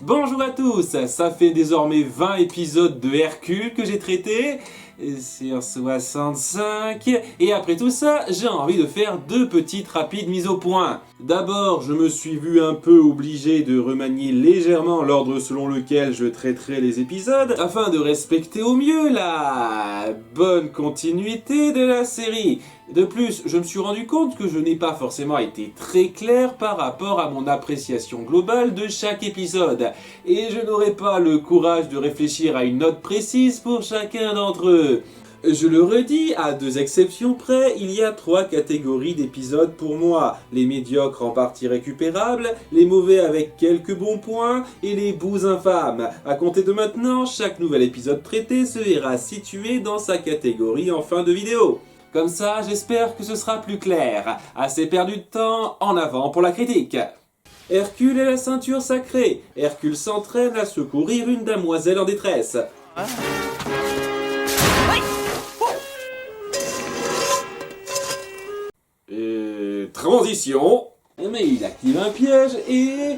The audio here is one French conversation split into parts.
Bonjour à tous, ça fait désormais 20 épisodes de Hercule que j'ai traités, sur 65, et après tout ça, j'ai envie de faire deux petites rapides mises au point. D'abord, je me suis vu un peu obligé de remanier légèrement l'ordre selon lequel je traiterai les épisodes, afin de respecter au mieux la bonne continuité de la série. De plus, je me suis rendu compte que je n'ai pas forcément été très clair par rapport à mon appréciation globale de chaque épisode, et je n'aurai pas le courage de réfléchir à une note précise pour chacun d'entre eux. Je le redis, à deux exceptions près, il y a 3 catégories d'épisodes pour moi. Les médiocres en partie récupérables, les mauvais avec quelques bons points, et les bouts infâmes. À compter de maintenant, chaque nouvel épisode traité se verra situé dans sa catégorie en fin de vidéo. Comme ça, j'espère que ce sera plus clair. Assez perdu de temps, en avant pour la critique. Hercule et la ceinture sacrée. Hercule s'entraîne à secourir une damoiselle en détresse. Transition. Mais il active un piège et...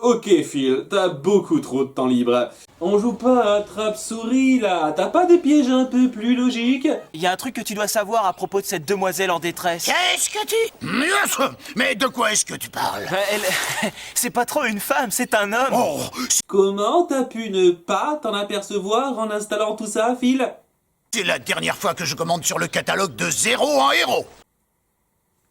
Ok Phil, t'as beaucoup trop de temps libre. On joue pas à attrape-souris là, t'as pas des pièges un peu plus logiques? Il y a un truc que tu dois savoir à propos de cette demoiselle en détresse. Qu'est-ce que tu... Mais de quoi est-ce que tu parles? C'est pas trop une femme, c'est un homme. Oh, Comment t'as pu ne pas t'en apercevoir en installant tout ça, Phil? c'est la dernière fois que je commande sur le catalogue de 0 en héros.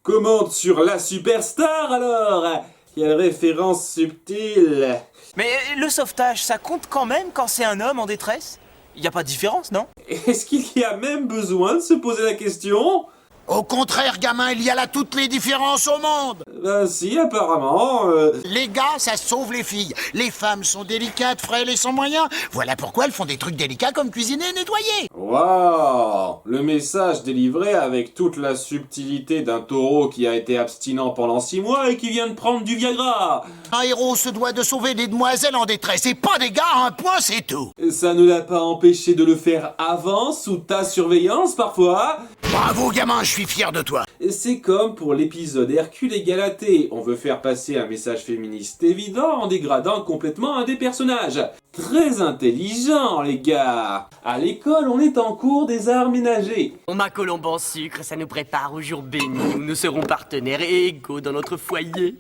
Commande sur la superstar alors. Quelle référence subtile. Mais le sauvetage, ça compte quand même quand c'est un homme en détresse? Y a pas de différence, non? Est-ce qu'il y a même besoin de se poser la question? Au contraire, gamin, il y a là toutes les différences au monde. Ben si, apparemment. Les gars, ça sauve les filles. Les femmes sont délicates, frêles et sans moyens. Voilà pourquoi elles font des trucs délicats comme cuisiner et nettoyer. Waouh! Le message délivré avec toute la subtilité d'un taureau qui a été abstinent pendant 6 mois et qui vient de prendre du Viagra. Un héros se doit de sauver des demoiselles en détresse et pas des gars, un point, c'est tout. Ça ne l'a pas empêché de le faire avant, sous ta surveillance parfois. Bravo, gamin, je suis fier de toi. C'est comme pour l'épisode Hercule et Galatée. On veut faire passer un message féministe évident en dégradant complètement un des personnages. Très intelligent, les gars. À l'école, on est en cours des arts ménagers. Ma colombe en sucre, ça nous prépare au jour béni où nous serons partenaires et égaux dans notre foyer.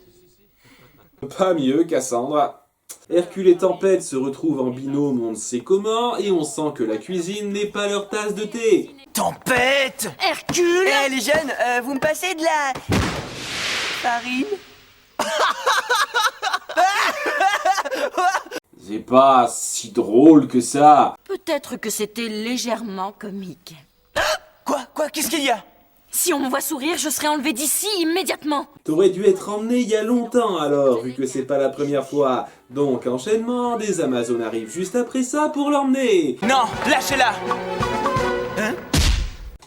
Pas mieux, Cassandra. Hercule et Tempête se retrouvent en binôme on ne sait comment et on sent que la cuisine n'est pas leur tasse de thé. Tempête! Hercule! Les jeunes, vous me passez de la... farine? C'est pas si drôle que ça. Peut-être que c'était légèrement comique. Quoi? Qu'est-ce qu'il y a? Si on me voit sourire, je serai enlevée d'ici immédiatement. T'aurais dû être emmené il y a longtemps alors, vu que c'est pas la première fois. Donc enchaînement, des Amazones arrivent juste après ça pour l'emmener. Non, lâchez-la!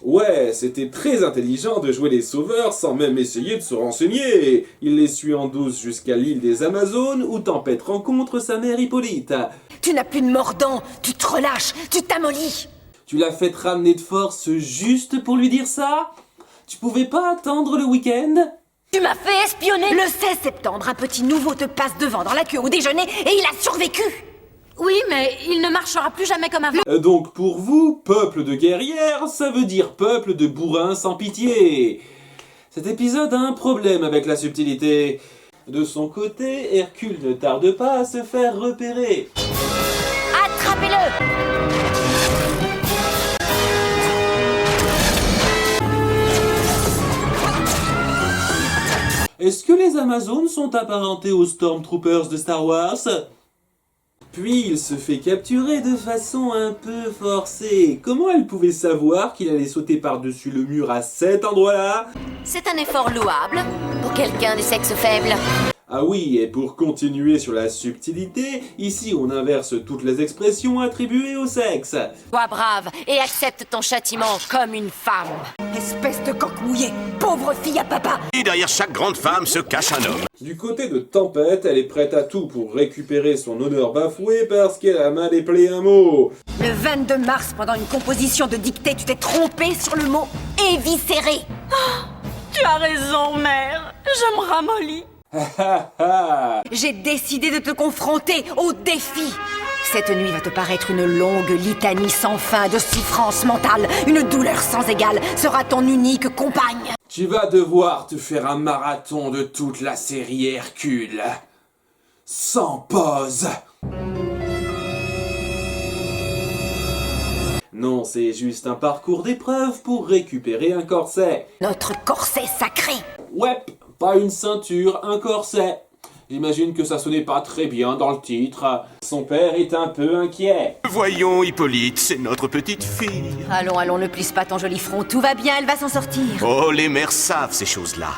Ouais, c'était très intelligent de jouer les sauveurs sans même essayer de se renseigner. Il les suit en douce jusqu'à l'île des Amazones où Tempête rencontre sa mère Hippolyte. Tu n'as plus de mordant, tu te relâches, tu t'amollis. Tu l'as fait ramener de force juste pour lui dire ça? Tu pouvais pas attendre le week-end? Tu m'as fait espionner. Le 16 septembre, un petit nouveau te passe devant dans la queue au déjeuner et il a survécu. Oui, mais il ne marchera plus jamais comme avant. Donc pour vous, peuple de guerrières, ça veut dire peuple de bourrins sans pitié. Cet épisode a un problème avec la subtilité. De son côté, Hercule ne tarde pas à se faire repérer. Attrapez-le. Est-ce que les Amazones sont apparentés aux Stormtroopers de Star Wars? Puis il se fait capturer de façon un peu forcée. Comment elle pouvait savoir qu'il allait sauter par-dessus le mur à cet endroit-là? C'est un effort louable pour quelqu'un de sexe faible. Ah oui, et pour continuer sur la subtilité, ici on inverse toutes les expressions attribuées au sexe. Sois brave et accepte ton châtiment comme une femme. Espèce de coque mouillée, pauvre fille à papa. Et derrière chaque grande femme se cache un homme. Du côté de Tempête, elle est prête à tout pour récupérer son honneur bafoué parce qu'elle a mal éplé un mot. Le 22 mars, pendant une composition de dictée, tu t'es trompé sur le mot éviscéré. Tu as raison, mère. Je me ramollis. J'ai décidé de te confronter au défi. Cette nuit va te paraître une longue litanie sans fin de souffrance mentale. Une douleur sans égale sera ton unique compagne. Tu vas devoir te faire un marathon de toute la série Hercule. Sans pause. Non, c'est juste un parcours d'épreuve pour récupérer un corset. Notre corset sacré. Ouais, pas une ceinture, un corset. J'imagine que ça sonnait pas très bien dans le titre. Son père est un peu inquiet. Voyons, Hippolyte, c'est notre petite fille. Allons, ne plisse pas ton joli front. Tout va bien, elle va s'en sortir. Oh, les mères savent ces choses-là.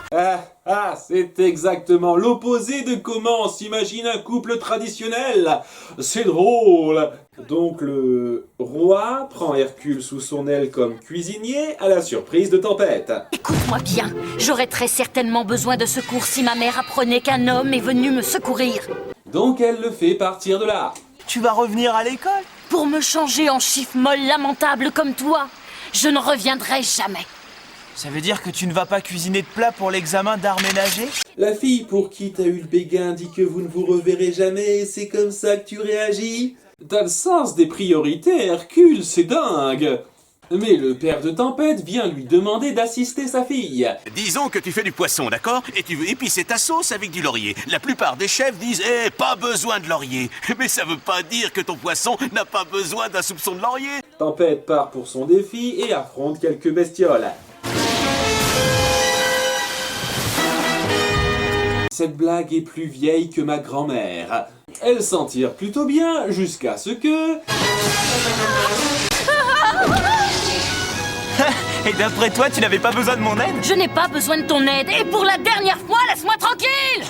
C'est exactement l'opposé de comment on s'imagine un couple traditionnel. C'est drôle. Donc le roi prend Hercule sous son aile comme cuisinier à la surprise de Tempête. Écoute-moi bien, j'aurais très certainement besoin de secours si ma mère apprenait qu'un homme est venu me secourir. Donc elle le fait partir de là. Tu vas revenir à l'école? Pour me changer en chiffre molle lamentable comme toi, je ne reviendrai jamais. Ça veut dire que tu ne vas pas cuisiner de plat pour l'examen d'art ménager? La fille pour qui t'as eu le béguin dit que vous ne vous reverrez jamais et c'est comme ça que tu réagis? T'as le sens des priorités, Hercule, c'est dingue. Mais le père de Tempête vient lui demander d'assister sa fille. Disons que tu fais du poisson, d'accord? Et tu veux épicer ta sauce avec du laurier. La plupart des chefs disent « Eh, pas besoin de laurier ». Mais ça veut pas dire que ton poisson n'a pas besoin d'un soupçon de laurier. Tempête part pour son défi et affronte quelques bestioles. Cette blague est plus vieille que ma grand-mère. Elle s'en tire plutôt bien jusqu'à ce que... Et d'après toi, tu n'avais pas besoin de mon aide? Je n'ai pas besoin de ton aide, et pour la dernière fois, laisse-moi tranquille!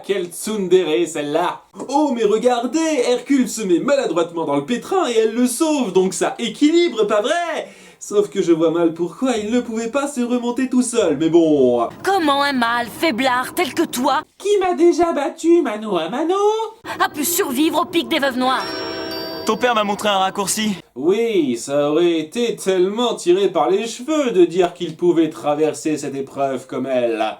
Quelle tsundere celle-là! Oh, mais regardez, Hercule se met maladroitement dans le pétrin et elle le sauve, donc ça équilibre, pas vrai? Sauf que je vois mal pourquoi il ne pouvait pas se remonter tout seul, mais bon... Comment un mâle faiblard tel que toi, Qui m'a déjà battu, mano à mano? a pu survivre au pic des veuves noires? Ton père m'a montré un raccourci. Oui, ça aurait été tellement tiré par les cheveux de dire qu'il pouvait traverser cette épreuve comme elle.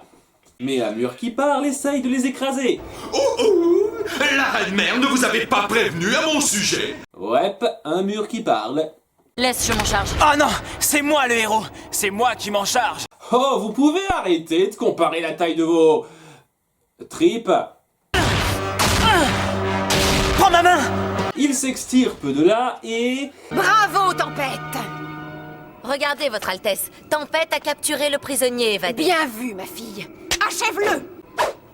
Mais un mur qui parle essaye de les écraser. Oh, la reine-mère ne vous avait pas prévenu à mon sujet. Ouais, un mur qui parle. Laisse, je m'en charge. Oh non, c'est moi le héros. C'est moi qui m'en charge. Oh, vous pouvez arrêter de comparer la taille de vos... tripes. Prends ma main. Il s'extirpe de là et... Bravo, Tempête! Regardez, Votre Altesse. Tempête a capturé le prisonnier évadé. Bien vu, ma fille. Achève-le!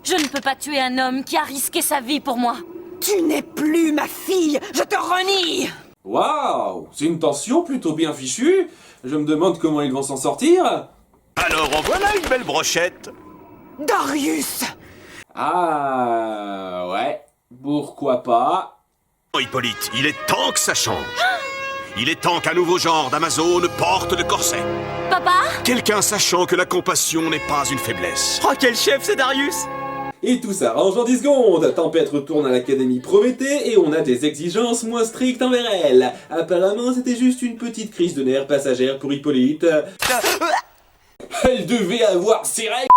Je ne peux pas tuer un homme qui a risqué sa vie pour moi. Tu n'es plus ma fille. Je te renie. Waouh, c'est une tension plutôt bien fichue. Je me demande comment ils vont s'en sortir. Alors en voilà une belle brochette. Darius! Ah, ouais, pourquoi pas. Oh, Hippolyte, il est temps que ça change. Il est temps qu'un nouveau genre d'Amazone porte le corset. Papa? Quelqu'un sachant que la compassion n'est pas une faiblesse. Oh, quel chef, c'est Darius. Et tout s'arrange en 10 secondes. Tempête retourne à l'académie Prométhée et on a des exigences moins strictes envers elle. Apparemment, c'était juste une petite crise de nerfs passagère pour Hippolyte. Elle devait avoir ses règles.